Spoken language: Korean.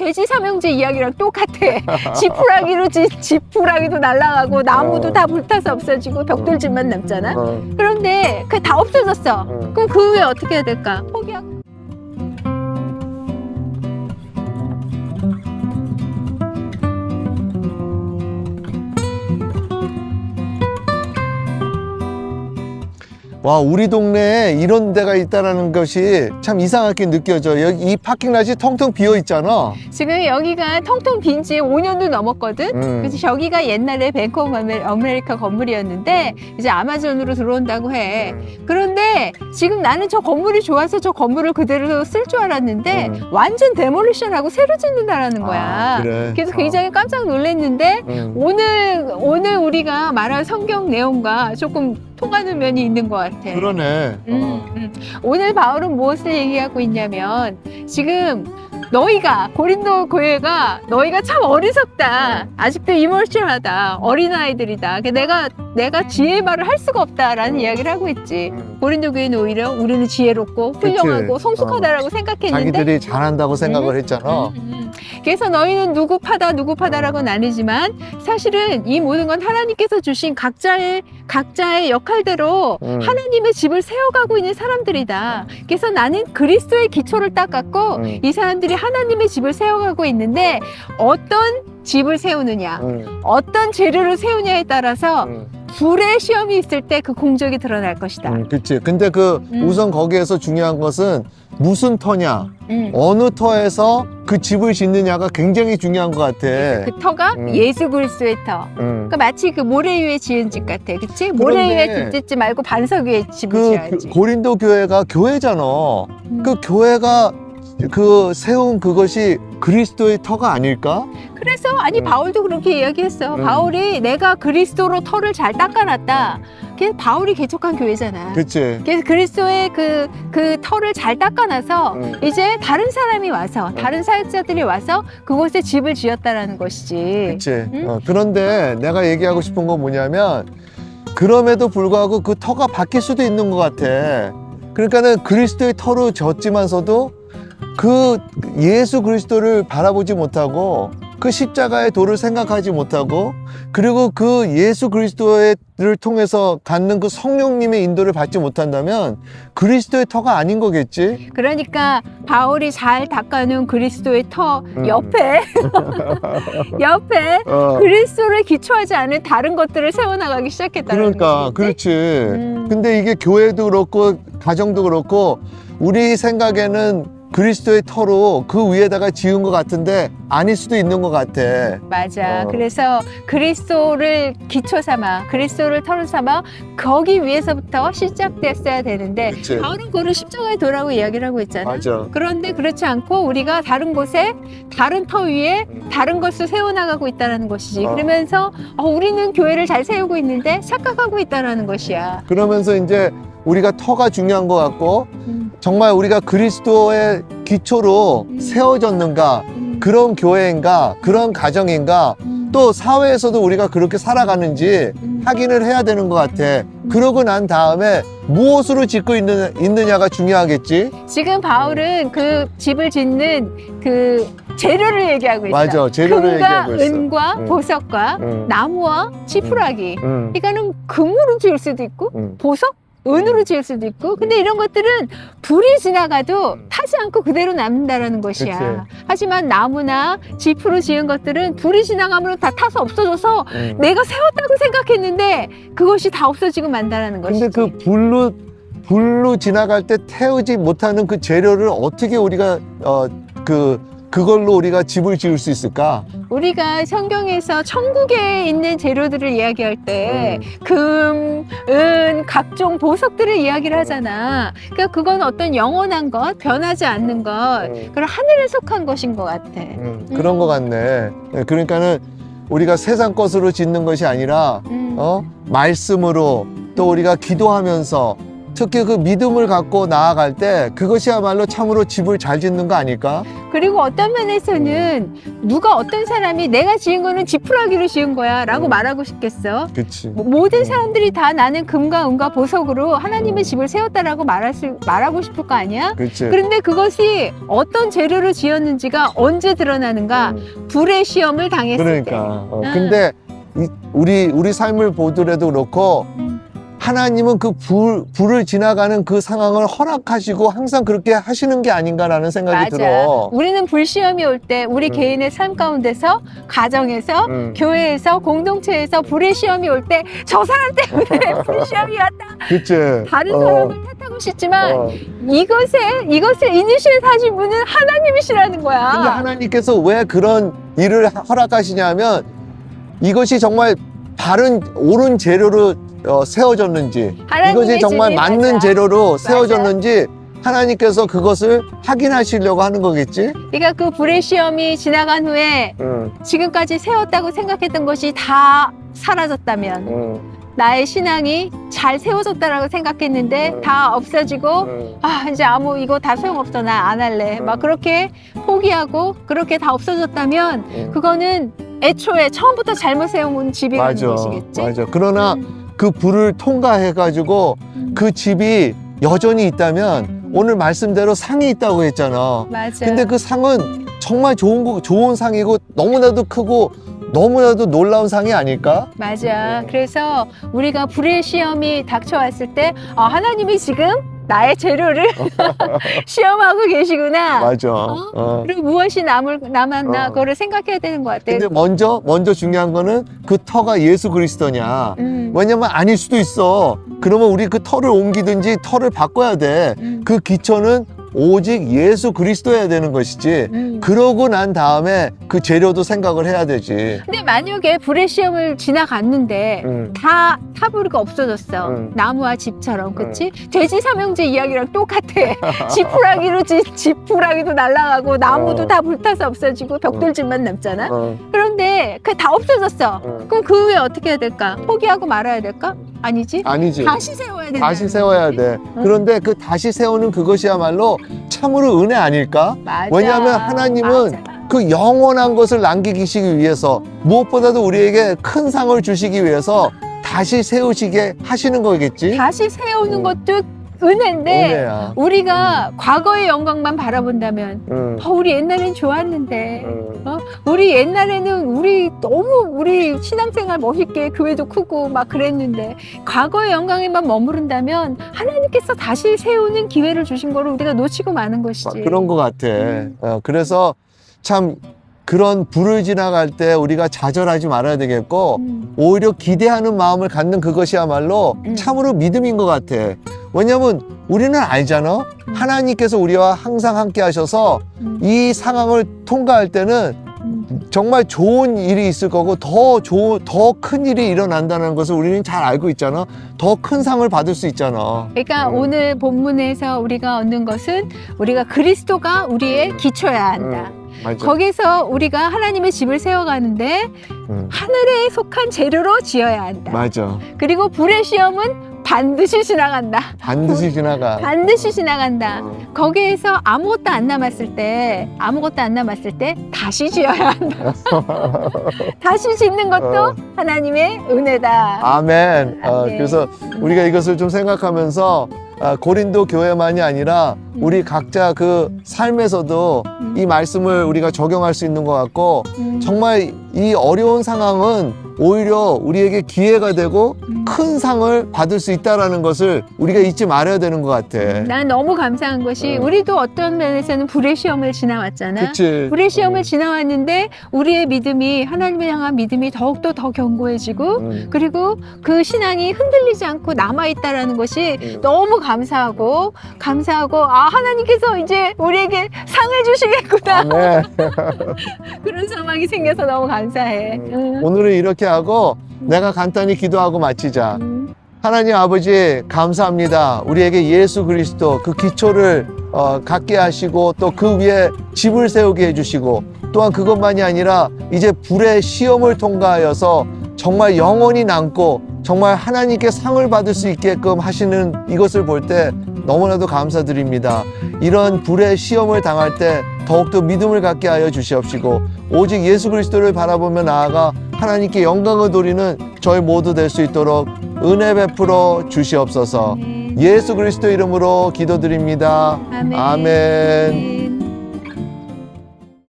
돼지 삼형제 이야기랑 똑같아. 지푸라기도 날아가고 나무도 다 불타서 없어지고 벽돌집만 남잖아. 그런데 그 다 없어졌어. 그럼 그 후에 어떻게 해야 될까? 포기하고. 와, 우리 동네에 이런 데가 있다는 것이 참 이상하게 느껴져. 여기 이 파킹랏이 텅텅 비어 있잖아. 지금 여기가 텅텅 빈 지 5년도 넘었거든. 그래서 저기가 옛날에 뱅크 오브 아메리카 건물이었는데 이제 아마존으로 들어온다고 해. 그런데 지금 나는 저 건물이 좋아서 저 건물을 그대로 쓸 줄 알았는데 완전 데몰리션하고 새로 짓는다라는 거야. 아, 그래. 그래서 굉장히 깜짝 놀랐는데 오늘 우리가 말할 성경 내용과 조금 통하는 면이 있는 것 같아. 그러네. 오늘 바울은 무엇을 얘기하고 있냐면 지금 너희가 고린도 교회가 너희가 참 어리석다. 아직도 이멀쩡하다. 어린아이들이다. 내가 지혜의 말을 할 수가 없다라는 이야기를 하고 있지. 고린도 교회는 오히려 우리는 지혜롭고 훌륭하고 그치. 성숙하다라고 생각했는데 자기들이 잘한다고 생각을 했잖아. 그래서 너희는 누구파다라고 나뉘지만 사실은 이 모든 건 하나님께서 주신 각자의 역할대로 하나님의 집을 세워가고 있는 사람들이다. 그래서 나는 그리스도의 기초를 닦았고 이 사람들이 하나님의 집을 세워가고 있는데 어떤 집을 세우느냐, 어떤 재료를 세우냐에 따라서 불의 시험이 있을 때 그 공적이 드러날 것이다. 그치. 근데 우선 거기에서 중요한 것은 무슨 터냐, 어느 터에서 그 집을 짓느냐가 굉장히 중요한 것 같아. 그 터가 예수 그리스도의 터. 그러니까 마치 그 모래 위에 지은 집 같아, 그치? 모래 위에 집 짓지 말고 반석 위에 집을 지어야지. 고린도 교회가 교회잖아. 그 교회가 세운 그것이 그리스도의 터가 아닐까? 그래서 바울도 그렇게 이야기했어. 바울이 내가 그리스도로 터를 잘 닦아놨다. 그래서 바울이 개척한 교회잖아. 그치. 그래서 그리스도의 그 터를 잘 닦아놔서 이제 다른 사람이 와서 다른 사역자들이 와서 그곳에 집을 지었다라는 것이지. 그치. 그런데 내가 얘기하고 싶은 건 뭐냐면 그럼에도 불구하고 그 터가 바뀔 수도 있는 것 같아. 그러니까는 그리스도의 터로 졌지만서도 그 예수 그리스도를 바라보지 못하고 그 십자가의 도를 생각하지 못하고 그리고 그 예수 그리스도를 통해서 갖는 그 성령님의 인도를 받지 못한다면 그리스도의 터가 아닌 거겠지? 그러니까 바울이 잘 닦아놓은 그리스도의 터 옆에 그리스도를 기초하지 않은 다른 것들을 세워나가기 시작했다는 그러니까 거지. 그렇지. 근데 이게 교회도 그렇고 가정도 그렇고 우리 생각에는 그리스도의 터로 그 위에다가 지은 것 같은데 아닐 수도 있는 것 같아. 맞아. 그래서 그리스도를 기초 삼아, 그리스도를 터로 삼아 거기 위에서부터 시작됐어야 되는데 그치. 바울은 그거를 십자가에 도라고 이야기를 하고 있잖아. 맞아. 그런데 그렇지 않고 우리가 다른 곳에 다른 터 위에 다른 것을 세워나가고 있다는 것이지. 그러면서 우리는 교회를 잘 세우고 있는데 착각하고 있다는 것이야. 그러면서 이제 우리가 터가 중요한 것 같고 정말 우리가 그리스도의 기초로 세워졌는가, 그런 교회인가, 그런 가정인가, 또 사회에서도 우리가 그렇게 살아가는지 확인을 해야 되는 것 같아. 그러고 난 다음에 무엇으로 짓고 있느냐가 중요하겠지? 지금 바울은 그 집을 짓는 그 재료를 얘기하고 있어. 맞아, 재료를 금과 얘기하고 있어. 은과 보석과 나무와 지푸라기. 그러니까는 금으로 지을 수도 있고 보석? 은으로 지을 수도 있고. 근데 이런 것들은 불이 지나가도 타지 않고 그대로 남는다라는 것이야. 그치. 하지만 나무나 지프로 지은 것들은 불이 지나가면 다 타서 없어져서 내가 세웠다고 생각했는데 그것이 다 없어지고 만다라는 것이지. 근데 그 불로 지나갈 때 태우지 못하는 그 재료를 어떻게 우리가 그걸로 우리가 집을 지을 수 있을까? 우리가 성경에서 천국에 있는 재료들을 이야기할 때 금, 은, 각종 보석들을 이야기를 하잖아. 그러니까 그건 어떤 영원한 것, 변하지 않는 것, 그런 하늘에 속한 것인 것 같아. 그런 것 같네. 그러니까는 우리가 세상 것으로 짓는 것이 아니라 말씀으로 또 우리가 기도하면서 특히 그 믿음을 갖고 나아갈 때 그것이야말로 참으로 집을 잘 짓는 거 아닐까? 그리고 어떤 면에서는 누가 어떤 사람이 내가 지은 거는 지푸라기로 지은 거야 라고 말하고 싶겠어. 그치. 모든 사람들이 다 나는 금과 은과 보석으로 하나님의 집을 세웠다라고 말하고 싶을 거 아니야? 그치. 그런데 그것이 어떤 재료로 지었는지가 언제 드러나는가? 불의 시험을 당했을 그러니까. 때. 근데 우리 삶을 보더라도 그렇고 하나님은 그 불을 지나가는 그 상황을 허락하시고 항상 그렇게 하시는 게 아닌가라는 생각이 맞아. 들어. 우리는 불시험이 올 때 우리 개인의 삶 가운데서, 가정에서, 교회에서, 공동체에서 불의 시험이 올 때 저 사람 때문에 불의 시험이 왔다. 그치. 다른 사람을 탓하고 싶지만 이것을 이니시에이트 하신 분은 하나님이시라는 거야. 근데 하나님께서 왜 그런 일을 허락하시냐면 이것이 정말 옳은 재료로 세워졌는지, 이것이 정말 집이 맞는 맞아. 재료로 세워졌는지 하나님께서 그것을 확인하시려고 하는 거겠지? 그러니까 그 불의 시험이 지나간 후에 지금까지 세웠다고 생각했던 것이 다 사라졌다면, 나의 신앙이 잘 세워졌다라고 생각했는데 다 없어지고, 이제 이거 다 소용없어, 나 안 할래, 막 그렇게 포기하고 그렇게 다 없어졌다면 그거는 애초에 처음부터 잘못 세운 집이라는 것이겠지. 맞아. 그러나 그 불을 통과해가지고 그 집이 여전히 있다면 오늘 말씀대로 상이 있다고 했잖아. 맞아. 근데 그 상은 정말 좋은 상이고 너무나도 크고 너무나도 놀라운 상이 아닐까? 맞아. 그래서 우리가 불의 시험이 닥쳐왔을 때 하나님이 지금 나의 재료를 시험하고 계시구나. 맞아. 그리고 무엇이 남았나 그거를 생각해야 되는 것 같아. 근데 먼저 중요한 거는 그 터가 예수 그리스도냐. 왜냐면 아닐 수도 있어. 그러면 우리 그 터를 옮기든지 터를 바꿔야 돼. 그 기초는 오직 예수 그리스도여야 되는 것이지. 그러고 난 다음에 그 재료도 생각을 해야 되지. 근데 만약에 불의 시험을 지나갔는데 다 타부리가 없어졌어. 나무와 집처럼, 그치? 돼지 삼형제 이야기랑 똑같아. 지푸라기도 날아가고 나무도 다 불타서 없어지고 벽돌집만 남잖아. 그런데 그 다 없어졌어. 그럼 그 후에 어떻게 해야 될까? 포기하고 말아야 될까? 아니지? 다시 세워야 된다. 다시 세워야 돼. 그런데 그 다시 세우는 그것이야말로 참으로 은혜 아닐까? 맞아. 왜냐하면 하나님은 그 영원한 것을 남기시기 위해서, 무엇보다도 우리에게 큰 상을 주시기 위해서 다시 세우시게 하시는 거겠지? 다시 세우는 것도 은혜인데, 은혜야. 우리가 과거의 영광만 바라본다면 우리 옛날엔 좋았는데, 우리 옛날에는 우리 신앙생활 멋있게 교회도 크고 막 그랬는데, 과거의 영광에만 머무른다면 하나님께서 다시 세우는 기회를 주신 거를 우리가 놓치고 마는 것이지. 그런 것 같아. 그래서 참 그런 불을 지나갈 때 우리가 좌절하지 말아야 되겠고, 오히려 기대하는 마음을 갖는 그것이야말로 참으로 믿음인 것 같아. 왜냐면 우리는 알잖아. 하나님께서 우리와 항상 함께 하셔서 이 상황을 통과할 때는 정말 좋은 일이 있을 거고 더 큰 일이 일어난다는 것을 우리는 잘 알고 있잖아. 더 큰 상을 받을 수 있잖아. 그러니까 오늘 본문에서 우리가 얻는 것은 우리가 그리스도가 우리의 기초여야 한다. 맞아. 거기서 우리가 하나님의 집을 세워가는데 하늘에 속한 재료로 지어야 한다. 맞아. 그리고 불의 시험은 반드시 지나간다. 반드시 지나가. 반드시 지나간다. 거기에서 아무것도 안 남았을 때 다시 지어야 한다. 다시 짓는 것도 하나님의 은혜다. 아멘. 아멘. 그래서 우리가 이것을 좀 생각하면서 고린도 교회만이 아니라 우리 각자 그 삶에서도 이 말씀을 우리가 적용할 수 있는 것 같고, 정말 이 어려운 상황은 오히려 우리에게 기회가 되고 큰 상을 받을 수 있다는 것을 우리가 잊지 말아야 되는 것 같아. 난 너무 감사한 것이 우리도 어떤 면에서는 불의 시험을 지나왔잖아. 그치? 불의 시험을 지나왔는데 우리의 믿음이, 하나님을 향한 믿음이 더욱더 더 견고해지고 그리고 그 신앙이 흔들리지 않고 남아있다라는 것이 너무 감사하고 하나님께서 이제 우리에게 상을 주시겠구나. 아멘. 그런 상황이 생겨서 너무 감사해. 오늘은 이렇게 하고 내가 간단히 기도하고 마치자. 하나님 아버지 감사합니다. 우리에게 예수 그리스도 그 기초를 갖게 하시고 또 그 위에 집을 세우게 해주시고, 또한 그것만이 아니라 이제 불의 시험을 통과하여서 정말 영원히 남고 정말 하나님께 상을 받을 수 있게끔 하시는 이것을 볼 때 너무나도 감사드립니다. 이런 불의 시험을 당할 때 더욱더 믿음을 갖게 하여 주시옵시고 오직 예수 그리스도를 바라보며 나아가 하나님께 영광을 돌리는 저희 모두 될 수 있도록 은혜 베풀어 주시옵소서. 예수 그리스도 이름으로 기도드립니다. 아멘. 아멘.